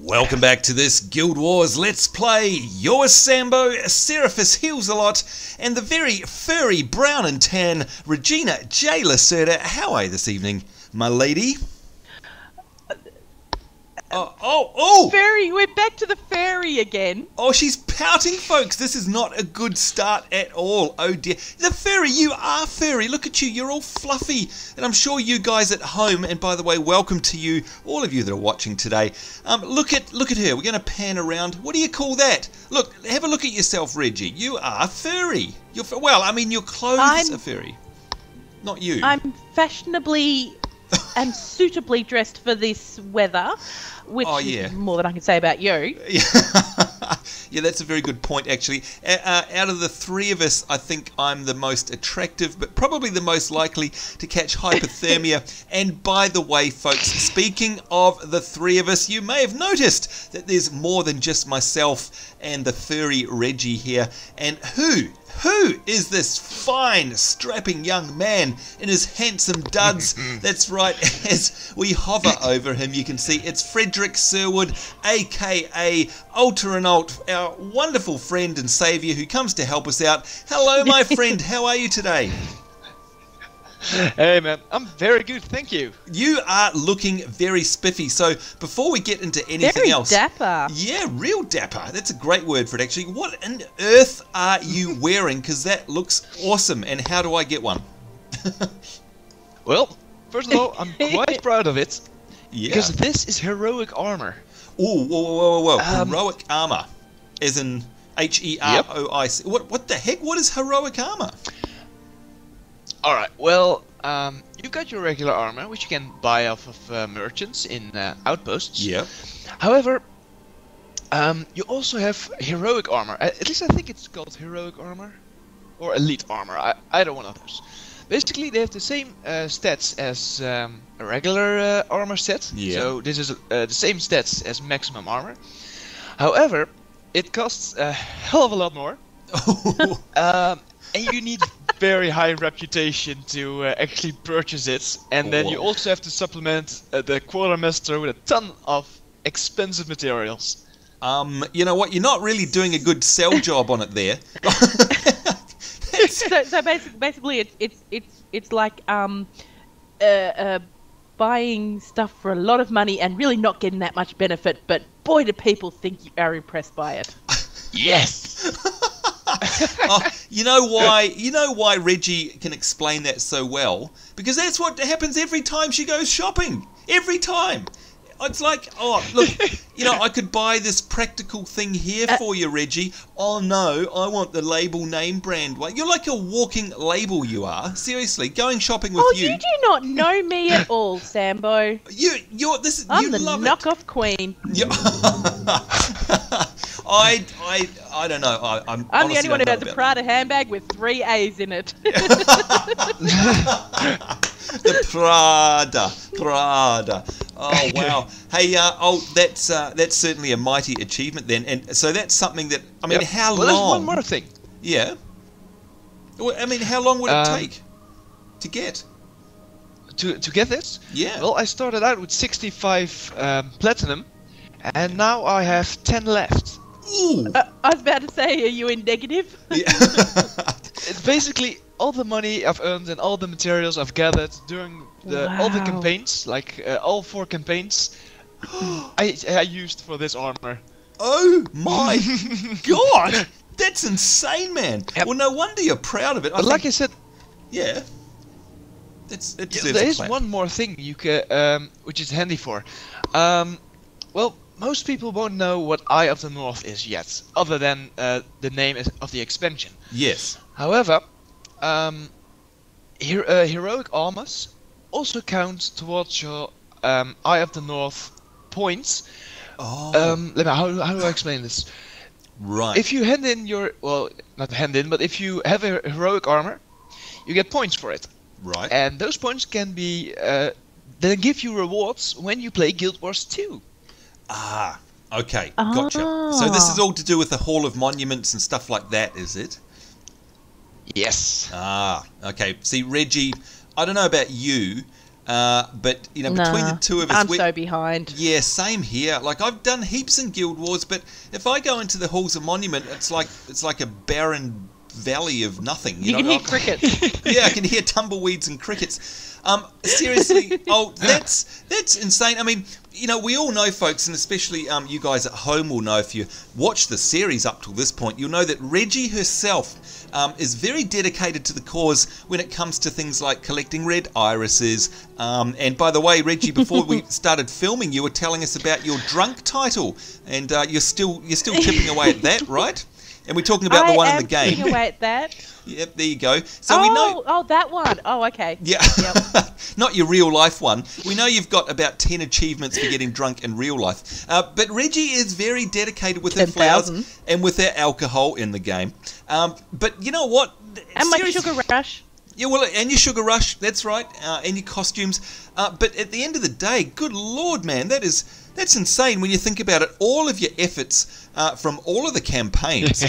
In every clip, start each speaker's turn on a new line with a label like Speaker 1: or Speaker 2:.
Speaker 1: Welcome back to this Guild Wars Let's Play. You're Sambo, Seraphis Heals a Lot, and the very furry brown and tan Regina J. Lacerda. How are you this evening, my lady? Oh!
Speaker 2: Fairy, we're back to the fairy again.
Speaker 1: Oh, she's pouting, folks. This is not a good start at all. Oh dear. The fairy, you are furry. Look at you. You're all fluffy. And I'm sure you guys at home, and by the way, welcome to you, all of you that are watching today. Look at her. We're going to pan around. What do you call that? Look, have a look at yourself, Reggie. You are furry. Well, I mean, your clothes are furry. Not you.
Speaker 2: I'm fashionably and suitably dressed for this weather. Which is more than I can say about you.
Speaker 1: Yeah, that's a very good point, actually. Out of the three of us, I think I'm the most attractive, but probably the most likely to catch hypothermia. And by the way, folks, speaking of the three of us, you may have noticed that there's more than just myself and the furry Reggie here. And who is this fine, strapping young man in his handsome duds? That's right, as we hover over him, you can see it's Frederick Sherwood, aka Altaranalt, our wonderful friend and saviour who comes to help us out. Hello, my friend, how are you today?
Speaker 3: Hey man, I'm very good, thank you.
Speaker 1: You are looking very spiffy, so before we get into anything else...
Speaker 2: Very dapper.
Speaker 1: Yeah, real dapper. That's a great word for it, actually. What on earth are you wearing? Because that looks awesome, and how do I get one?
Speaker 3: Well, first of all, I'm quite proud of it.
Speaker 1: Yeah.
Speaker 3: Because this is heroic armor.
Speaker 1: Ooh, whoa. Heroic armor. As in H-E-R-O-I-C.
Speaker 3: Yep.
Speaker 1: What the heck? What is heroic armor?
Speaker 3: Alright, well, you've got your regular armor, which you can buy off of merchants in outposts.
Speaker 1: Yeah.
Speaker 3: However, you also have heroic armor. At least I think it's called heroic armor. Or elite armor, either one of those. Basically, they have the same stats as a regular armor set.
Speaker 1: Yeah.
Speaker 3: So this is the same stats as maximum armor. However, it costs a hell of a lot more. And you need very high reputation to actually purchase it. And then you also have to supplement the quartermaster with a ton of expensive materials.
Speaker 1: You know what? You're not really doing a good sell job on it there.
Speaker 2: So basically, it's like buying stuff for a lot of money and really not getting that much benefit. But boy, do people think you are impressed by it.
Speaker 3: Yes.
Speaker 1: You know why Reggie can explain that so well? Because that's what happens every time she goes shopping. Every time. It's like, oh, look, I could buy this practical thing here for you, Reggie. Oh, no, I want the label name brand one. You're like a walking label, you are. Seriously, going shopping with you.
Speaker 2: Oh, you do not know me at all, Sambo.
Speaker 1: I'm
Speaker 2: the knockoff queen.
Speaker 1: I don't know. I'm
Speaker 2: the only one who has a Prada handbag with 3 A's in it.
Speaker 1: The Prada. Oh wow. Hey, that's certainly a mighty achievement then. And so that's something that how long?
Speaker 3: There's one more thing.
Speaker 1: Yeah. Well, I mean, how long would it take to get?
Speaker 3: To get this?
Speaker 1: Yeah.
Speaker 3: Well, I started out with 65 platinum, and now I have 10 left.
Speaker 1: Ooh.
Speaker 2: I was about to say, are you in negative?
Speaker 1: Yeah.
Speaker 3: It's basically all the money I've earned and all the materials I've gathered during all the campaigns, like all 4 campaigns, I used for this armor.
Speaker 1: Oh my god! That's insane, man.
Speaker 3: Yep.
Speaker 1: Well, no wonder you're proud of it.
Speaker 3: But like I said,
Speaker 1: yeah.
Speaker 3: There is one more thing you can, which is handy for. Well, most people won't know what Eye of the North is yet, other than the name of the expansion.
Speaker 1: Yes.
Speaker 3: However, heroic armors also count towards your Eye of the North points.
Speaker 1: Oh.
Speaker 3: How do I explain this?
Speaker 1: Right.
Speaker 3: If you hand in your, well, not hand in, but if you have a heroic armor, you get points for it.
Speaker 1: Right.
Speaker 3: And those points can be, then give you rewards when you play Guild Wars 2.
Speaker 1: Ah, okay, gotcha. So this is all to do with the Hall of Monuments and stuff like that, is it?
Speaker 3: Yes.
Speaker 1: Ah, okay. See, Reggie, I don't know about you, But, you know, between the two of us...
Speaker 2: I'm so behind.
Speaker 1: Yeah, same here. Like, I've done heaps in Guild Wars, but if I go into the Halls of Monument, it's like a barren valley of nothing.
Speaker 2: You can hear crickets.
Speaker 1: Yeah, I can hear tumbleweeds and crickets. Seriously, that's insane. I mean, you know, we all know, folks, and especially you guys at home will know, if you watch the series up till this point, you'll know that Reggie herself is very dedicated to the cause when it comes to things like collecting red irises. And by the way, Reggie, before we started filming, you were telling us about your drunk title, and you're still chipping away at that, right? And we're talking about the one in the game.
Speaker 2: Chipping away at that.
Speaker 1: Yep, there you go. So we know.
Speaker 2: Oh, that one. Oh, okay.
Speaker 1: Yeah,
Speaker 2: yep.
Speaker 1: Not your real life one. We know you've got about 10 achievements for getting drunk in real life. But Reggie is very dedicated with her flowers and with her alcohol in the game. But you know what?
Speaker 2: And my sugar rush.
Speaker 1: Yeah, well, and your sugar rush. That's right. And your costumes. But at the end of the day, good Lord, man, that's insane when you think about it. All of your efforts from all of the campaigns.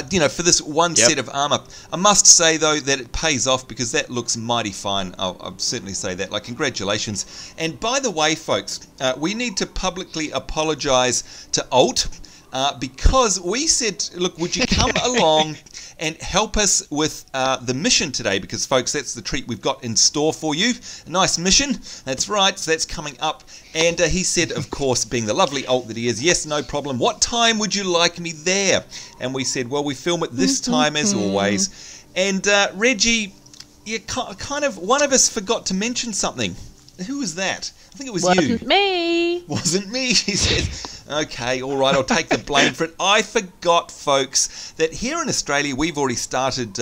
Speaker 1: You know, for this one set of armour. I must say, though, that it pays off because that looks mighty fine. I'll certainly say that. Like, congratulations. And by the way, folks, we need to publicly apologise to Alt because we said, look, would you come along and help us with the mission today? Because, folks, that's the treat we've got in store for you. A nice mission. That's right. So that's coming up. And he said, of course, being the lovely Alt that he is, yes, no problem. What time would you like me there? And we said, well, we film at this time as always. And Reggie, you kind of, one of us forgot to mention something. Who was that? I think it was you.
Speaker 2: Wasn't me.
Speaker 1: Wasn't me, she said. Okay, all right, I'll take the blame for it. I forgot, folks, that here in Australia, we've already started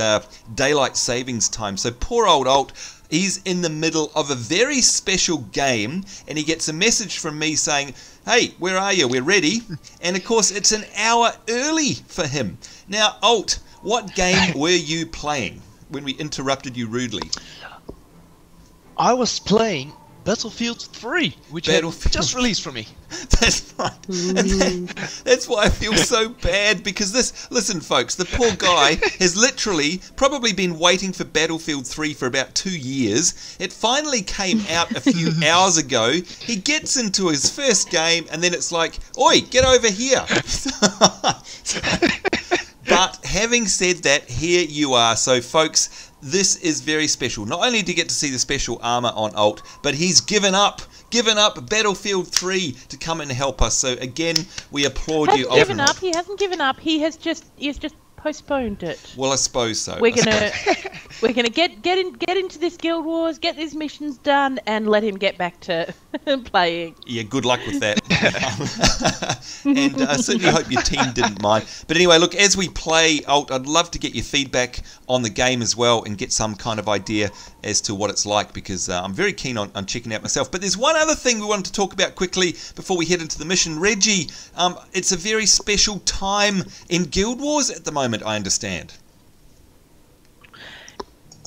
Speaker 1: daylight savings time. So poor old Alt, he's in the middle of a very special game, and he gets a message from me saying, hey, where are you? We're ready. And, of course, it's an hour early for him. Now, Alt, what game were you playing when we interrupted you rudely?
Speaker 3: I was playing Battlefield 3, which had just released for me.
Speaker 1: That's right. And that's why I feel so bad, because listen, folks, the poor guy has literally probably been waiting for Battlefield 3 for about 2 years. It finally came out a few hours ago. He gets into his first game, and then it's like, oi, get over here. But having said that, here you are. So, folks, this is very special. Not only do you get to see the special armor on Alt, but he's given up Battlefield 3 to come and help us. So again, we applaud you.
Speaker 2: He hasn't given up. He has just postponed it.
Speaker 1: Well, I suppose so.
Speaker 2: We're gonna get into this Guild Wars, get these missions done, and let him get back to playing.
Speaker 1: Yeah, good luck with that. And I certainly hope your team didn't mind. But anyway, look, as we play Alt, I'd love to get your feedback on the game as well and get some kind of idea as to what it's like, because I'm very keen on checking out myself. But there's one other thing we wanted to talk about quickly before we head into the mission. Reggie, it's a very special time in Guild Wars at the moment, I understand.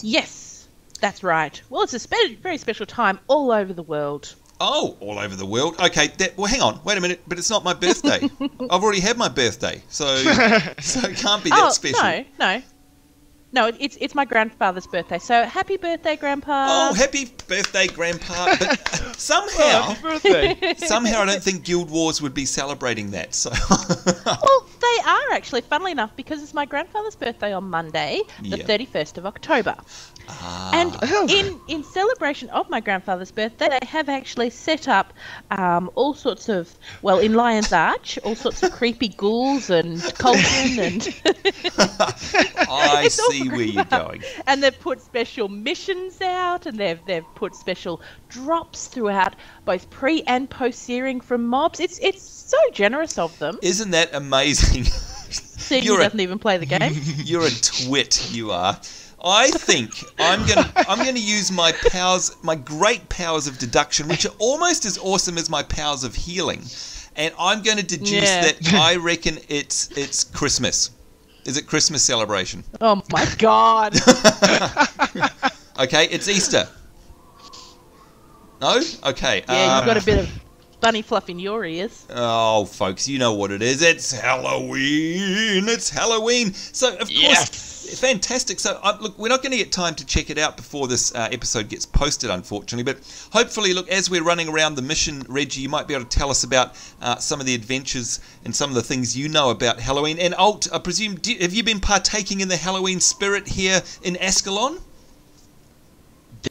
Speaker 2: Yes, that's right. Well, it's a very special time all over the world.
Speaker 1: Oh, all over the world. Okay, well, hang on. Wait a minute. But it's not my birthday. I've already had my birthday, so it can't be that special.
Speaker 2: No, it's my grandfather's birthday. So happy birthday, Grandpa!
Speaker 1: Oh, happy birthday, Grandpa! But somehow, I don't think Guild Wars would be celebrating that. So,
Speaker 2: well, they are actually, funnily enough, because it's my grandfather's birthday on Monday, the 31st of October. And in celebration of my grandfather's birthday, they have actually set up all sorts of, well, in Lion's Arch, all sorts of creepy ghouls and cauldron and...
Speaker 1: I see where you're going.
Speaker 2: And they've put special missions out, and they've put special drops throughout both pre and post searing from mobs. It's so generous of them.
Speaker 1: Isn't that amazing?
Speaker 2: Seeing he doesn't even play the game.
Speaker 1: You're a twit, you are. I think I'm gonna use my powers, my great powers of deduction, which are almost as awesome as my powers of healing, and I'm going to deduce that I reckon it's Christmas. Is it Christmas celebration?
Speaker 2: Oh my God!
Speaker 1: Okay, it's Easter. No? Okay.
Speaker 2: Yeah, you've got a bit of bunny fluff in your ears.
Speaker 1: Oh, folks, you know what it is. It's Halloween. It's Halloween. So, of course, Fantastic. So, look, we're not going to get time to check it out before this episode gets posted, unfortunately. But hopefully, look, as we're running around the mission, Reggie, you might be able to tell us about some of the adventures and some of the things you know about Halloween. And Alt, I presume, have you been partaking in the Halloween spirit here in Ascalon?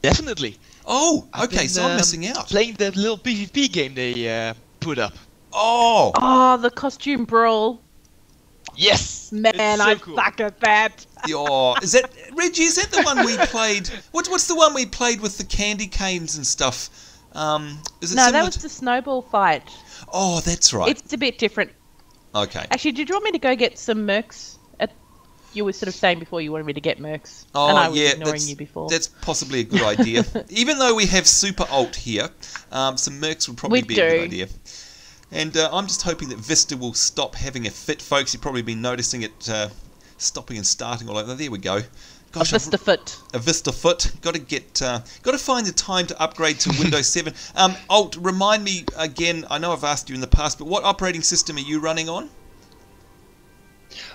Speaker 3: Definitely.
Speaker 1: Oh, okay, so I'm missing out.
Speaker 3: Playing that little PvP game they put up.
Speaker 2: Oh, the costume brawl.
Speaker 3: Yes!
Speaker 2: Man,
Speaker 3: so
Speaker 2: I
Speaker 3: cool.
Speaker 2: suck at that.
Speaker 1: Is that, Reggie, is that the one we played? What's the one we played with the candy canes and stuff? Is it
Speaker 2: No,
Speaker 1: similar
Speaker 2: that was the snowball fight.
Speaker 1: Oh, that's right.
Speaker 2: It's a bit different.
Speaker 1: Okay.
Speaker 2: Actually, did you want me to go get some mercs? You were sort of saying before you wanted me to get mercs.
Speaker 1: Oh,
Speaker 2: and I was
Speaker 1: yeah,
Speaker 2: ignoring you before.
Speaker 1: That's possibly a good idea. Even though we have Super Alt here, some mercs would probably be a good idea. And I'm just hoping that Vista will stop having a fit, folks. You've probably been noticing it stopping and starting all over. There we go. Gosh,
Speaker 2: a Vista foot.
Speaker 1: A Vista foot. Got to find the time to upgrade to Windows 7. Alt, remind me again. I know I've asked you in the past, but what operating system are you running on?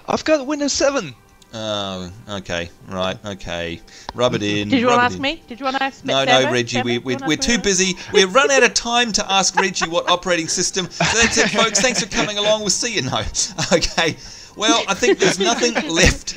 Speaker 3: I've got Windows 7.
Speaker 1: Oh, okay, right, okay. Rub it in.
Speaker 2: Did you want to ask me? Did you want to ask me?
Speaker 1: No, Reggie, we're too busy. We've run out of time to ask Reggie what operating system. So that's it, folks. Thanks for coming along. We'll see you now. Okay. Well, I think there's nothing left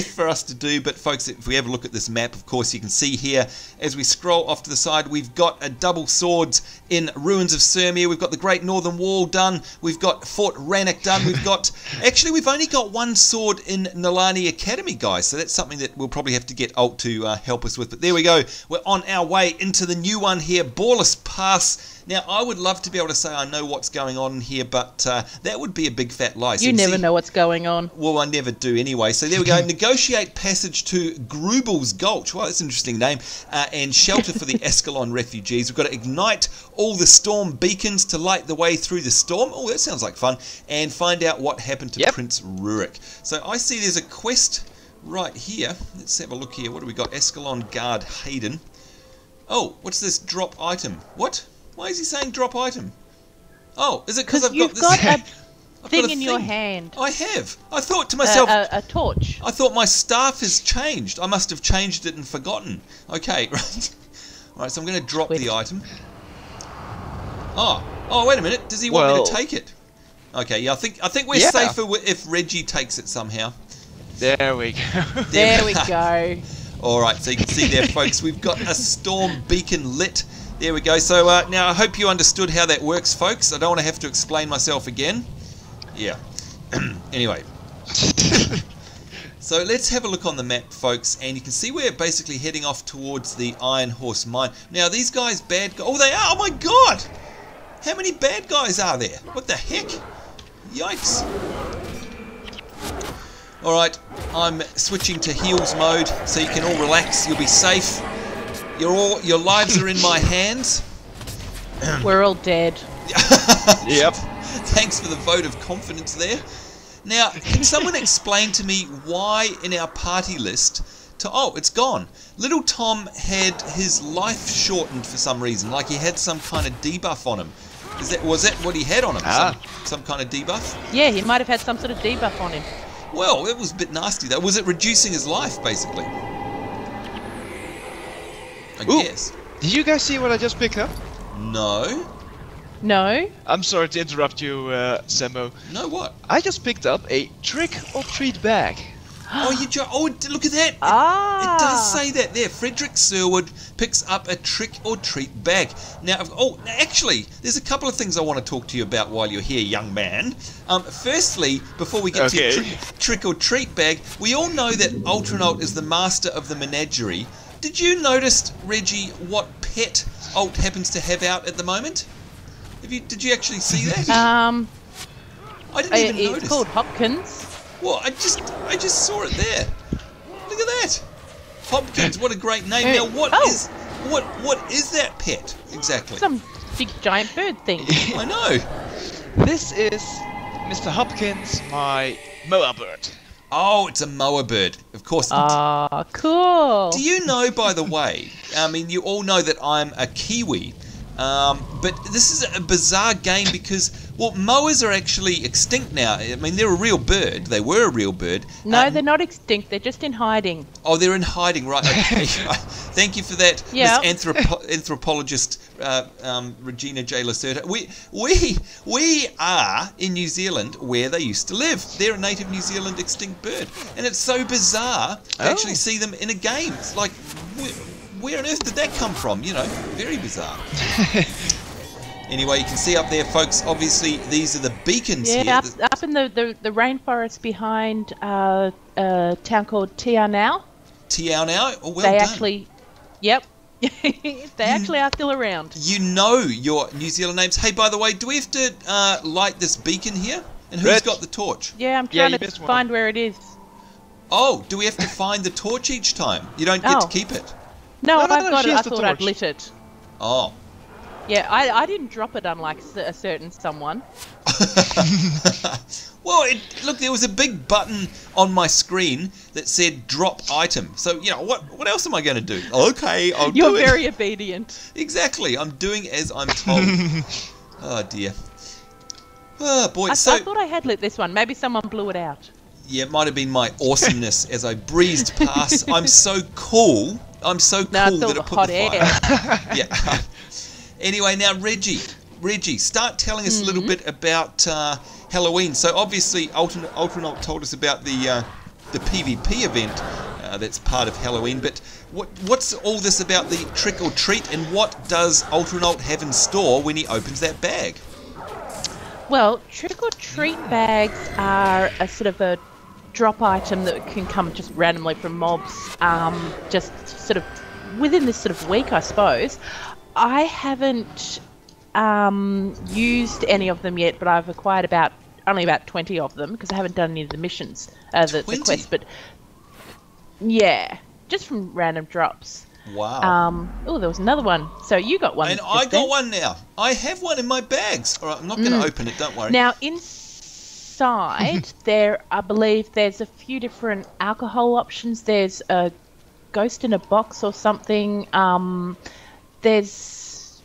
Speaker 1: for us to do. But folks, if we have a look at this map, of course, you can see here as we scroll off to the side, we've got a double swords in ruins of Sirmia. We've got the Great Northern Wall done. We've got Fort Rannoch done. We've only got one sword in Nalani Academy, guys. So that's something that we'll probably have to get Alt to help us with. But there we go. We're on our way into the new one here, Borlis Pass. Now, I would love to be able to say I know what's going on here, but that would be a big fat lie. So
Speaker 2: you never know what's going on.
Speaker 1: Well, I never do anyway. So there we go. Negotiate passage to Grubel's Gulch. Well, that's an interesting name. And shelter for the Ascalon refugees. We've got to ignite all the storm beacons to light the way through the storm. Oh, that sounds like fun. And find out what happened to Prince Rurik. So I see there's a quest right here. Let's have a look here. What do we got? Ascalon Guard Hayden. Oh, what's this drop item? What? Why is he saying drop item? Oh, is it because I've got this?
Speaker 2: You've got a thing in your hand.
Speaker 1: I have. I thought to myself...
Speaker 2: a torch.
Speaker 1: I thought my staff has changed. I must have changed it and forgotten. Okay, right. All right, so I'm going to drop the item. Oh, wait a minute. Does he want me to take it? Okay, yeah, I think we're safer if Reggie takes it somehow.
Speaker 3: There we go.
Speaker 2: There we go.
Speaker 1: All right, so you can see there, folks, we've got a storm beacon lit. There we go. So now I hope you understood how that works, folks. I don't want to have to explain myself again. Yeah. Anyway. So let's have a look on the map, folks, and you can see we're basically heading off towards the Iron Horse Mine. Now, these guys, bad guys... Oh, they are! Oh, my God! How many bad guys are there? What the heck? Yikes. All right, I'm switching to heals mode so you can all relax. You'll be safe. Your lives are in my hands.
Speaker 2: We're all dead.
Speaker 3: Yep.
Speaker 1: Thanks for the vote of confidence there. Now, can someone explain to me why in our party list... Oh, it's gone. Little Tom had his life shortened for some reason, like he had some kind of debuff on him. Was that what he had on him? Some kind of debuff?
Speaker 2: Yeah, he might have had some sort of debuff on him.
Speaker 1: Well, it was a bit nasty though. Was it reducing his life, basically? I guess.
Speaker 3: Did you guys see what I just picked up?
Speaker 1: No.
Speaker 2: No?
Speaker 3: I'm sorry to interrupt you, Sambo.
Speaker 1: No, what?
Speaker 3: I just picked up a trick-or-treat bag.
Speaker 1: Oh, look at that! It does say that there. Frederick Sherwood picks up a trick-or-treat bag. Now, actually, there's a couple of things I want to talk to you about while you're here, young man. Firstly, before we get to your trick-or-treat bag, we all know that Altaranalt is the master of the menagerie. Did you notice, Reggie, what pet Alt happens to have out at the moment? Did you actually see that? I didn't even notice.
Speaker 2: It's called Hopkins.
Speaker 1: Well, I just saw it there. Look at that. Hopkins, what a great name. Now, what is that pet exactly?
Speaker 2: Some big giant bird thing.
Speaker 1: I know.
Speaker 3: This is Mr. Hopkins, my moa bird.
Speaker 1: Oh, it's a moa bird, of course.
Speaker 2: Cool.
Speaker 1: Do you know, by the way, I mean, you all know that I'm a Kiwi. But this is a bizarre game because, well, moas are actually extinct now. I mean, they're a real bird. They were a real bird.
Speaker 2: No, they're not extinct. They're just in hiding.
Speaker 1: Oh, they're in hiding, right? Okay. Thank you for that,
Speaker 2: yeah.
Speaker 1: Miss anthropologist Regina J. Lacerda. We are in New Zealand where they used to live. They're a native New Zealand extinct bird. And it's so bizarre to actually see them in a game. It's like... Where on earth did that come from? You know, very bizarre. Anyway, you can see up there, folks, obviously these are the beacons here.
Speaker 2: Yeah, up in the rainforest behind a town called Altaranalt.
Speaker 1: Altaranalt? Oh, well
Speaker 2: they
Speaker 1: done.
Speaker 2: Actually, yep. They actually are still around.
Speaker 1: You know your New Zealand names. Hey, by the way, do we have to light this beacon here? And who's
Speaker 3: Red.
Speaker 1: got the torch?
Speaker 2: Yeah, I'm trying to find where it is.
Speaker 1: Oh, do we have to find the torch each time? You don't get to keep it?
Speaker 2: No, I've got it. I thought I'd lit it.
Speaker 1: Oh.
Speaker 2: Yeah, I didn't drop it, unlike a certain someone.
Speaker 1: Well, look, there was a big button on my screen that said drop item. So, you know, what else am I going to do? Okay, I'll do it.
Speaker 2: You're very obedient.
Speaker 1: Exactly. I'm doing as I'm told. Oh, dear. Oh, boy.
Speaker 2: I thought I had lit this one. Maybe someone blew it out.
Speaker 1: Yeah, it might have been my awesomeness as I breezed past. I'm so cool. I'm so cool that it put the fire. Yeah. Anyway, now Reggie, start telling us a little bit about Halloween. So obviously, Altaranalt told us about the PvP event that's part of Halloween. But what's all this about the trick or treat, and what does Altaranalt have in store when he opens that bag?
Speaker 2: Well, trick or treat bags are a sort of a drop item that can come just randomly from mobs, just sort of within this sort of week, I suppose. I haven't used any of them yet, but I've acquired only about 20 of them because I haven't done any of the missions, the quests. But yeah, just from random drops.
Speaker 1: Wow.
Speaker 2: Oh, there was another one. So you got one.
Speaker 1: And I got one now. I have one in my bags. All right, I'm not going to open it. Don't worry.
Speaker 2: Now inside I believe there's a few different alcohol options. There's a ghost in a box or something. There's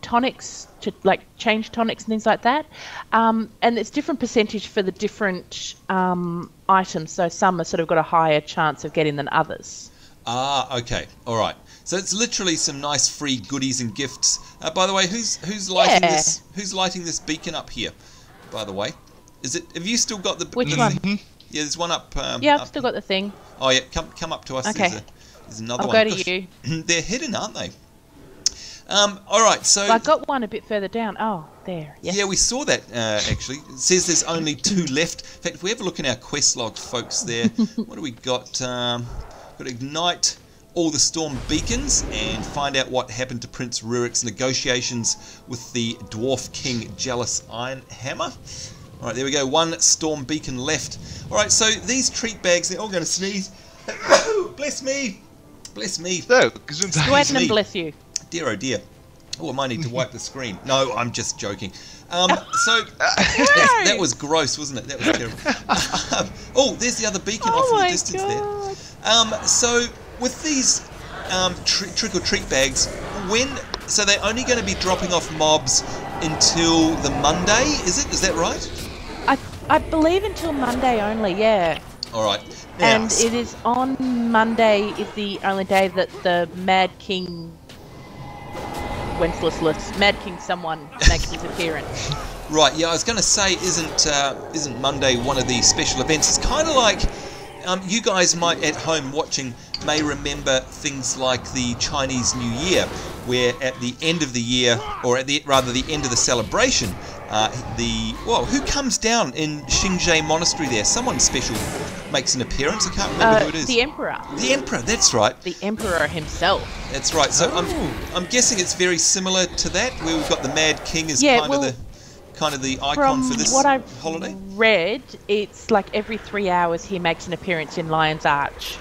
Speaker 2: tonics to change tonics and things like that. And it's different percentage for the different items. So some have sort of got a higher chance of getting than others.
Speaker 1: Ah, okay, all right. So it's literally some nice free goodies and gifts. By the way, who's lighting this? Who's lighting this beacon up here? By the way, is it? Have you still got the?
Speaker 2: Which one?
Speaker 1: Yeah, there's one up.
Speaker 2: Yeah, I've still got the thing.
Speaker 1: Oh yeah, come up to us.
Speaker 2: Okay.
Speaker 1: There's another one.
Speaker 2: I'll go to you.
Speaker 1: They're hidden, aren't they? All right, so
Speaker 2: well, I got one a bit further down. Oh, there. Yes.
Speaker 1: Yeah, we saw that actually. It says there's only 2 left. In fact, if we have a look in our quest log, folks, there, what do we got? Got to ignite all the storm beacons and find out what happened to Prince Rurik's negotiations with the Dwarf King Jealous Iron Hammer. All right, there we go. 1 storm beacon left. All right, so these treat bags, they're all going to sneeze. Bless me. Bless me.
Speaker 3: So,
Speaker 2: go ahead and bless you.
Speaker 1: Dear, oh dear. Oh, I might need to wipe the screen. No, I'm just joking. That was gross, wasn't it? That was terrible. Oh, there's the other beacon off in the distance there. So with these trick or treat bags, so they're only going to be dropping off mobs until the Monday, is it? Is that right?
Speaker 2: I believe until Monday only, yeah.
Speaker 1: All right. Now,
Speaker 2: and it is on Monday is the only day that the Mad King Mad King someone makes his appearance.
Speaker 1: Right, yeah, I was going to say, isn't Monday one of the special events? It's kind of like, you guys might at home watching may remember things like the Chinese New Year, where at the end of the year, or the end of the celebration, who comes down in Xingzhe Monastery there? Someone special makes an appearance. I can't remember who it is.
Speaker 2: The Emperor.
Speaker 1: The Emperor, that's right.
Speaker 2: The Emperor himself.
Speaker 1: That's right. So I'm guessing it's very similar to that, where we've got the Mad King as kind of the icon for this holiday.
Speaker 2: From what I've read, it's like every 3 hours he makes an appearance in Lion's Arch.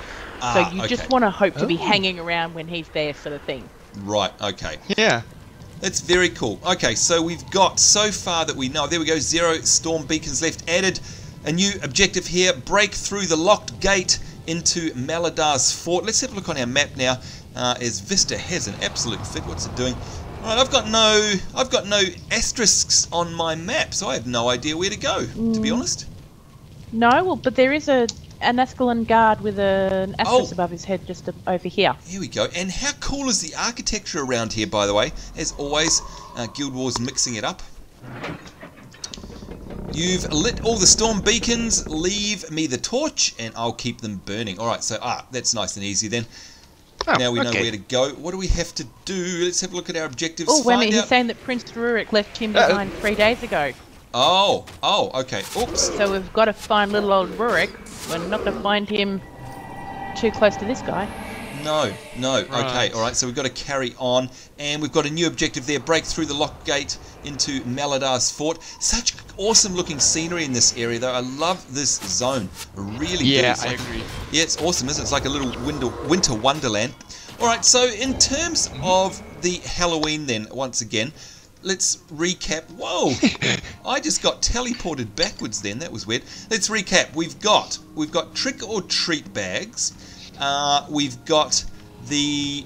Speaker 2: So you just want to hope to be hanging around when he's there, sort of thing.
Speaker 1: Right. Okay.
Speaker 3: Yeah.
Speaker 1: That's very cool. Okay, so we've got, so far that we know, there we go, 0 storm beacons left. Added a new objective here, break through the locked gate into Maladar's fort. Let's have a look on our map now, as Vista has an absolute fit. What's it doing? Right, I've got no asterisks on my map, so I have no idea where to go, to be honest.
Speaker 2: No, well, but there is an Ascalon guard with an asterisk above his head just over here.
Speaker 1: Here we go. And how cool is the architecture around here, by the way? As always, Guild Wars mixing it up. You've lit all the storm beacons. Leave me the torch, and I'll keep them burning. All right, so that's nice and easy then. Now we know where to go. What do we have to do? Let's have a look at our objectives.
Speaker 2: Oh, wait a minute. He's saying that Prince Rurik left him behind 3 days ago.
Speaker 1: Oh, okay. Oops.
Speaker 2: So we've got to find little old Rurik. We're not going to find him too close to this guy.
Speaker 1: No.
Speaker 3: Right.
Speaker 1: Okay, all right. So we've got to carry on, and we've got a new objective there: break through the lock gate into Maladar's fort. Such awesome-looking scenery in this area, though. I love this zone. I really do.
Speaker 3: Yeah, I agree.
Speaker 1: Yeah, it's awesome, isn't it? It's like a little winter wonderland. All right. So in terms of the Halloween, then once again, let's recap. Whoa! I just got teleported backwards. Then that was weird. Let's recap. We've got trick or treat bags. We've got the...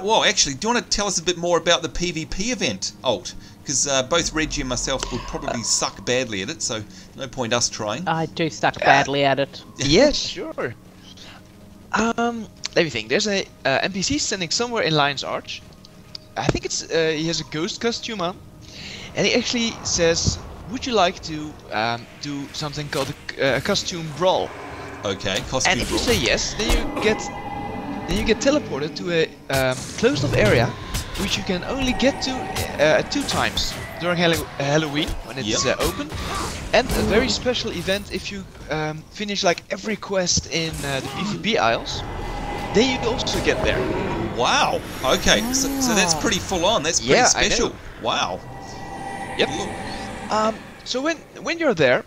Speaker 1: well, actually, do you want to tell us a bit more about the PvP event, Alt? Because both Reggie and myself would probably suck badly at it, so no point us trying.
Speaker 2: I do suck badly at it.
Speaker 3: Yeah, sure. Let me think. There's a NPC standing somewhere in Lion's Arch. I think it's he has a ghost costume on. And he actually says, would you like to do something called a costume brawl?
Speaker 1: Okay, costume
Speaker 3: And if you
Speaker 1: brawl.
Speaker 3: say yes, then you get teleported to a closed off area, which you can only get to 2 times during Halloween when it's open, and a very special event if you finish like every quest in the PvP Isles. Then you also get there.
Speaker 1: Wow. Okay, so that's pretty full on. That's pretty special.
Speaker 3: I know.
Speaker 1: Wow.
Speaker 3: Yep. So when you're there,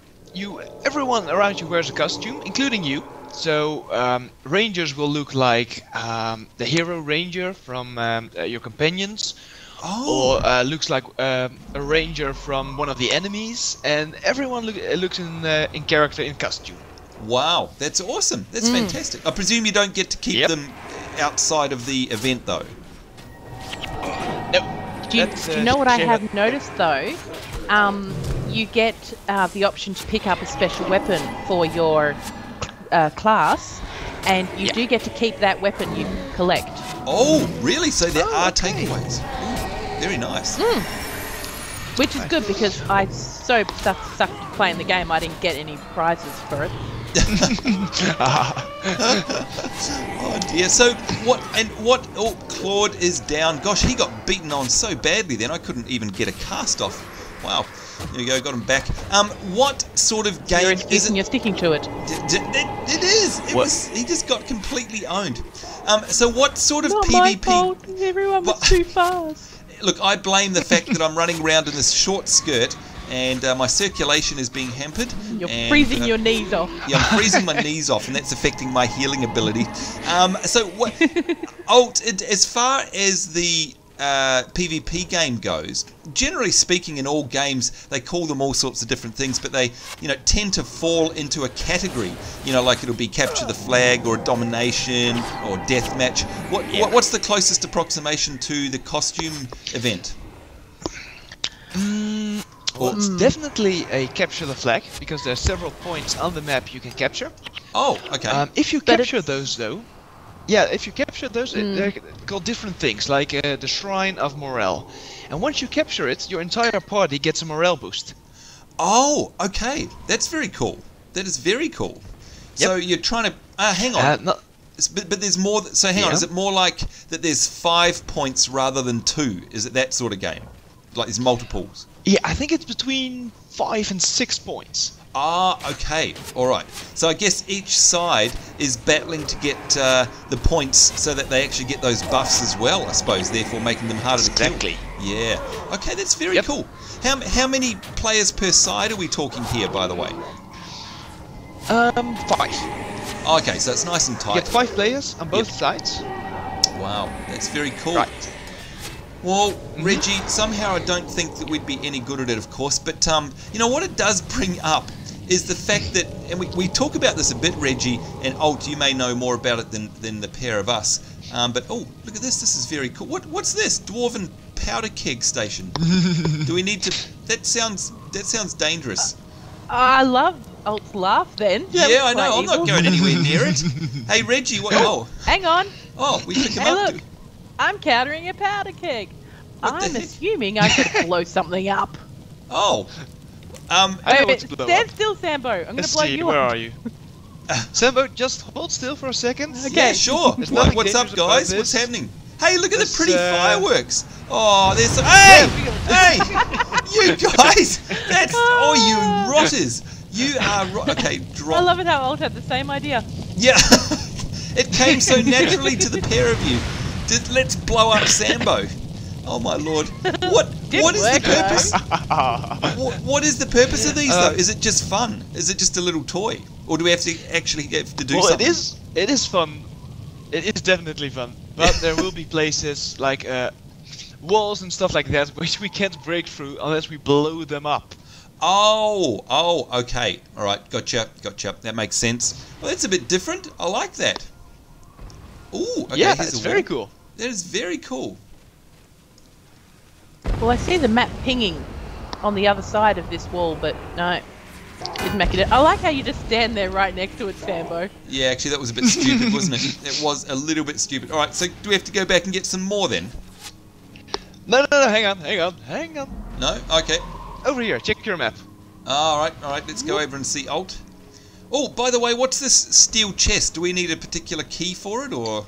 Speaker 3: everyone around you wears a costume, including you. So rangers will look like the hero ranger from your companions, or looks like a ranger from one of the enemies, and everyone looks in character in costume.
Speaker 1: Wow, that's awesome. That's fantastic. I presume you don't get to keep them outside of the event, though.
Speaker 3: Nope.
Speaker 2: Do you know what I have noticed, though? You get the option to pick up a special weapon for your class, and you do get to keep that weapon you collect.
Speaker 1: Oh, really? So there are takeaways. Very nice.
Speaker 2: Which is good, because I so sucked playing the game I didn't get any prizes for it.
Speaker 1: Oh dear. So what? Oh, Claude is down. Gosh, he got beaten on so badly then I couldn't even get a cast off. Wow. There you go, got him back. What sort of game is it?
Speaker 2: You're sticking to it.
Speaker 1: It is. He just got completely owned. So what sort of
Speaker 2: Not
Speaker 1: PvP?
Speaker 2: my fault. Everyone was too fast.
Speaker 1: Look, I blame the fact that I'm running around in this short skirt and my circulation is being hampered.
Speaker 2: You're freezing your knees off.
Speaker 1: Yeah, I'm freezing my knees off, and that's affecting my healing ability. So what? As far as the PvP game goes, generally speaking, in all games they call them all sorts of different things, but they, tend to fall into a category. Like it'll be capture the flag or domination or deathmatch. What's the closest approximation to the costume event?
Speaker 3: Well, it's definitely a capture the flag, because there are several points on the map you can capture.
Speaker 1: Oh, okay.
Speaker 3: If you capture those, though, they're called different things, like the Shrine of Morale. And once you capture it, your entire party gets a morale boost.
Speaker 1: Oh, okay. That's very cool. That is very cool. Yep. So you're trying to... hang on. But there's more... So hang on, is it more like that there's 5 points rather than 2? Is it that sort of game? Like there's multiples?
Speaker 3: Yeah, I think it's between 5 and 6 points.
Speaker 1: Ah, okay. All right. So I guess each side is battling to get the points so that they actually get those buffs as well, I suppose, therefore making them harder to kill.
Speaker 3: Exactly.
Speaker 1: Yeah. Okay, that's very cool. How many players per side are we talking here, by the way?
Speaker 3: 5.
Speaker 1: Okay, so it's nice and tight.
Speaker 3: You get 5 players on both sides.
Speaker 1: Wow, that's very cool.
Speaker 3: Right.
Speaker 1: Well, Reggie, somehow I don't think that we'd be any good at it, of course, but what it does bring up is the fact that, and we talk about this a bit, Reggie, and Alt, you may know more about it than the pair of us, But oh, look at this. This is very cool. What's this? Dwarven powder keg station. Do we need to? That sounds dangerous.
Speaker 2: I love Alt's laugh. Then.
Speaker 1: Yeah, I know. I'm not going anywhere near it. Hey, Reggie. What? Oh,
Speaker 2: hang on.
Speaker 1: Oh, we pick him
Speaker 2: hey,
Speaker 1: up.
Speaker 2: Look, I'm countering a powder keg. I'm
Speaker 1: heck?
Speaker 2: assuming I could blow something up.
Speaker 1: Oh.
Speaker 3: I know what to blow
Speaker 2: Stand
Speaker 3: up.
Speaker 2: still, Sambo. I'm going to
Speaker 3: Let's
Speaker 2: blow
Speaker 3: see,
Speaker 2: you
Speaker 3: where
Speaker 2: up.
Speaker 3: are you? Sambo, just hold still for a second.
Speaker 2: Okay.
Speaker 1: Yeah, sure.
Speaker 3: There's nothing
Speaker 1: What's up,
Speaker 3: dangerous about
Speaker 1: guys?
Speaker 3: this.
Speaker 1: What's happening? Hey, look at the
Speaker 3: This,
Speaker 1: pretty fireworks. Oh, there's. Hey, hey, you guys. That's. Oh, you rotters. You are. Okay, drop.
Speaker 2: I love it how Alt had the same idea.
Speaker 1: Yeah. It came so naturally to the pair of you. Let's blow up Sambo. Oh my lord. What is the purpose? What is the purpose of these though? Is it just fun? Is it just a little toy? Or do we have to actually have to do something?
Speaker 3: It is fun. It is definitely fun. But there will be places like walls and stuff like that which we can't break through unless we blow them up.
Speaker 1: Oh, okay. Alright, gotcha. That makes sense. Well, that's a bit different. I like that. Ooh, okay,
Speaker 3: Yeah,
Speaker 1: here's
Speaker 3: it's
Speaker 1: a
Speaker 3: very
Speaker 1: wall.
Speaker 3: cool.
Speaker 1: That is very cool.
Speaker 2: Well, I see the map pinging on the other side of this wall, but no. Didn't make it. I like how you just stand there right next to it, Sambo.
Speaker 1: Yeah, actually that was a bit stupid, wasn't it? It was a little bit stupid. Alright, so do we have to go back and get some more then?
Speaker 3: No, hang on.
Speaker 1: No? Okay.
Speaker 3: Over here, check your map.
Speaker 1: Alright, let's go over and see Alt. Oh, by the way, what's this steel chest? Do we need a particular key for it, or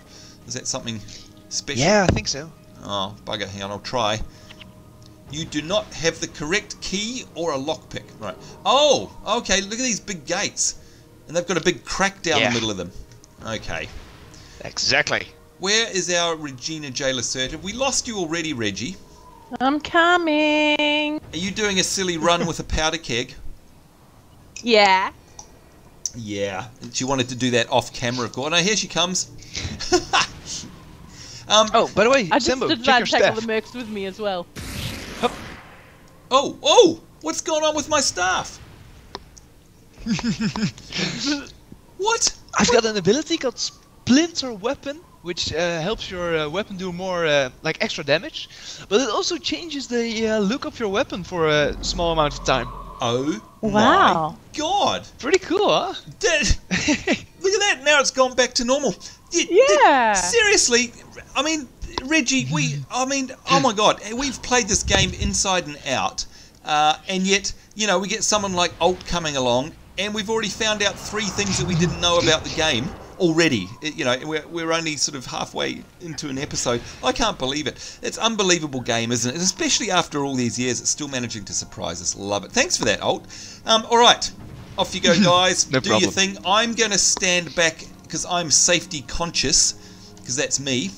Speaker 1: is that something special?
Speaker 3: Yeah, I think so.
Speaker 1: Oh, bugger, hang on, I'll try. You do not have the correct key or a lockpick. Right. Oh, okay, look at these big gates. And they've got a big crack down the middle of them. Okay.
Speaker 3: Exactly.
Speaker 1: Where is our Regina J. Lacerda? We lost you already, Reggie.
Speaker 2: I'm coming.
Speaker 1: Are you doing a silly run with a powder keg?
Speaker 2: Yeah.
Speaker 1: Yeah. And she wanted to do that off camera, of course. No, here she comes.
Speaker 3: Oh, by the way,
Speaker 2: I just
Speaker 3: Sambo,
Speaker 2: stood
Speaker 3: check
Speaker 2: around
Speaker 3: your
Speaker 2: to take all
Speaker 3: staff.
Speaker 2: the mercs with me as well.
Speaker 1: Oh! What's going on with my staff? What?
Speaker 3: I've got an ability called Splinter Weapon, which helps your weapon do more, like, extra damage. But it also changes the look of your weapon for a small amount of time.
Speaker 1: Oh
Speaker 2: Wow.
Speaker 1: my god!
Speaker 3: Pretty cool, huh?
Speaker 1: Look at that! Now it's gone back to normal.
Speaker 2: Yeah.
Speaker 1: Seriously, I mean, Reggie, oh my god, we've played this game inside and out, and yet, you know, we get someone like Alt coming along, and we've already found out 3 things that we didn't know about the game already. You know, we're only sort of halfway into an episode. I can't believe it. It's an unbelievable game, isn't it? And especially after all these years, it's still managing to surprise us. Love it. Thanks for that, Alt. All right, off you go, guys.
Speaker 3: No
Speaker 1: Do
Speaker 3: problem.
Speaker 1: your thing. I'm going to stand back because I'm safety conscious, because that's me.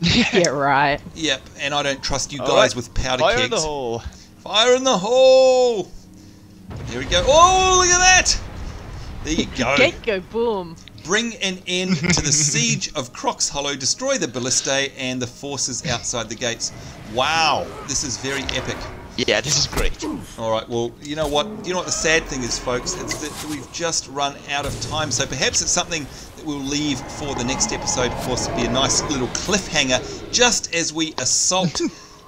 Speaker 2: Yeah, right.
Speaker 1: Yep, and I don't trust you guys
Speaker 3: Alright,
Speaker 1: with powder
Speaker 3: fire
Speaker 1: kegs.
Speaker 3: in the hole.
Speaker 1: Fire in the hole! Here we go. Oh, look at that! There you go.
Speaker 2: Gate go boom.
Speaker 1: Bring an end to the siege of Croc's Hollow, destroy the ballistae and the forces outside the gates. Wow, this is very epic.
Speaker 3: Yeah, this is great.
Speaker 1: Alright, well, you know what? You know what the sad thing is, folks? It's that we've just run out of time, so perhaps it's something that we'll leave for the next episode. Of course, it'll be a nice little cliffhanger, just as we assault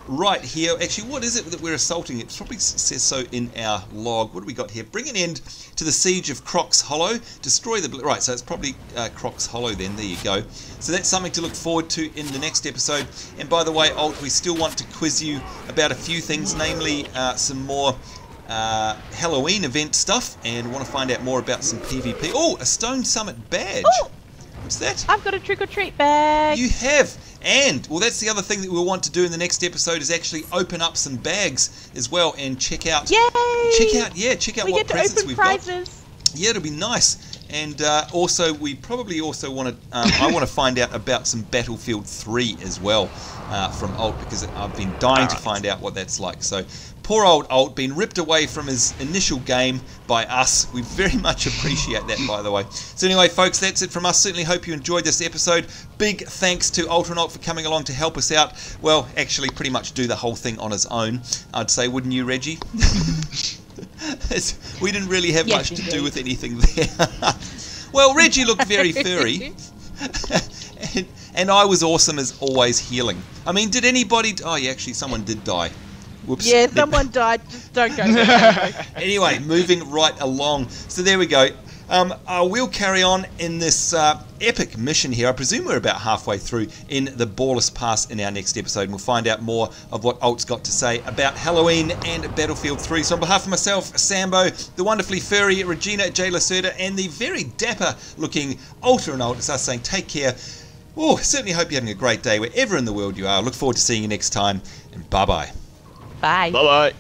Speaker 1: right here. Actually, what is it that we're assaulting? It probably says so in our log. What do we got here? Bring an end to the siege of Croc's Hollow. Destroy the... Right, so it's probably Croc's Hollow then. There you go. So that's something to look forward to in the next episode. And by the way, Alt, we still want to quiz you about a few things, namely some more Halloween event stuff, and want to find out more about some PvP. Oh, a Stone Summit badge.
Speaker 2: Oh,
Speaker 1: What's that?
Speaker 2: I've got a trick-or-treat bag.
Speaker 1: You have. And, well, that's the other thing that we'll want to do in the next episode is actually open up some bags as well and check out...
Speaker 2: Yay!
Speaker 1: Check out
Speaker 2: We
Speaker 1: what
Speaker 2: get to
Speaker 1: presents
Speaker 2: open
Speaker 1: we've
Speaker 2: prizes.
Speaker 1: got. Yeah, it'll be nice. And also, we probably also want to... I want to find out about some Battlefield 3 as well from Alt, because I've been dying to find out what that's like. So, poor old Alt, being ripped away from his initial game by us. We very much appreciate that, by the way. So anyway, folks, that's it from us. Certainly hope you enjoyed this episode. Big thanks to Altaranalt for coming along to help us out. Well, actually, pretty much do the whole thing on his own, I'd say, wouldn't you, Reggie? We didn't really have much to do with anything there. Well, Reggie looked very furry. And I was awesome as always healing. I mean, did anybody... Oh, yeah, actually, someone did die. Whoops.
Speaker 2: Yeah, someone died. Just don't go there.
Speaker 1: Anyway, moving right along. So there we go. We'll carry on in this epic mission here. I presume we're about halfway through in the Borlis Pass in our next episode. And we'll find out more of what Alt's got to say about Halloween and Battlefield 3. So on behalf of myself, Sambo, the wonderfully furry Regina J. Lacerda, and the very dapper-looking Altaranalt, it's us saying take care. Oh, certainly hope you're having a great day wherever in the world you are. Look forward to seeing you next time. And bye-bye.
Speaker 2: Bye.
Speaker 3: Bye-bye.